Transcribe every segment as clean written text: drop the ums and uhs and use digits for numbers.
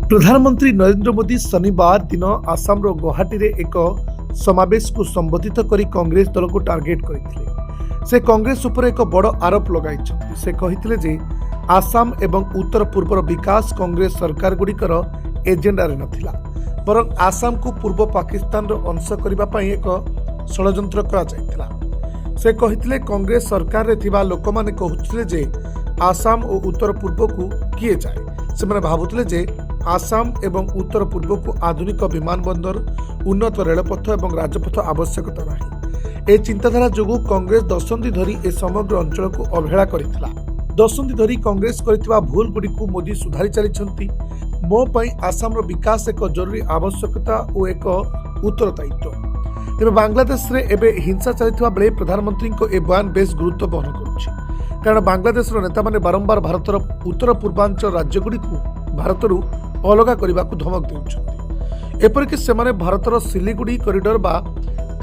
प्रधानमंत्री नरेंद्र मोदी शनिवार दिन आसाम गुवाहाटी रे एक समावेश को संबोधित करी कांग्रेस दल को टार्गेट करथिले। से कांग्रेस उपर एक बड़ आरोप लगाई। से कहिथिले जे आसाम एवं उत्तर पूर्वर विकास कांग्रेस सरकार गुड़िकर एजेंडा रे नथिला, बरं आसाम को पूर्व पाकिस्तान रो अंश करिबा पई एक षडयंत्र करा जायतिला। से कहिथिले कांग्रेस सरकार रे थिबा लोक माने कहउथिले जे आसाम और उत्तर पूर्व को किए जाए। से माने भाबुथिले जे आसाम एवं उत्तर पूर्व को आधुनिक विमान बंदर, उन्नत रेलपथ और राजपथ आवश्यकता नहीं। ए चिंताधारा जोगु कांग्रेस दशंधि धरी ए समग्र अंचल को अवहेला करिथिला। दशंधि धरी कांग्रेस करिथिबा भूल गुडी को मोदी सुधारी चलिछंती। मो पई आसाम रो विकास एक जरूरी आवश्यकता और एक उत्तरदायित्व। तेबे बांग्लादेश रे एबे हिंसा चलिथिबा बेले प्रधानमंत्री को ए बयान बेस गुरुत्व बहन करुछि, कारण बांग्लादेश रो नेता माने बारंबार भारतर उत्तर पूर्वांचल राज्य गुडी को भारतरू अलगा करने को धमक देउछंती। एपरिक सेमाने भारतर सिलीगुड़ी कॉरिडोर बा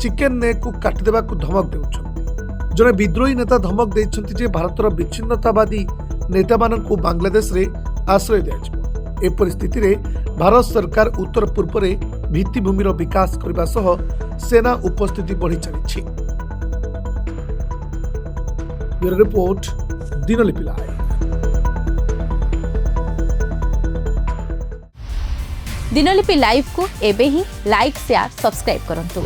चिकेन नेक को काटिदेबा को धमक देउछंती। जने विद्रोही नेता धमक देइछंती जे भारतर विच्छिन्नतावादी नेता माननकु बांग्लादेश रे आश्रय दियाजिबो। ए परिस्थिति रे भारत सरकार उत्तर पूर्व रे भित्तिभूमिर विकास करबा सह सेना उपस्थिति बढ़ी चलिछि। Bureau report, Dinalipi live. Dinalipi live को एबे ही लाइक शेयर सब्सक्राइब करंतु।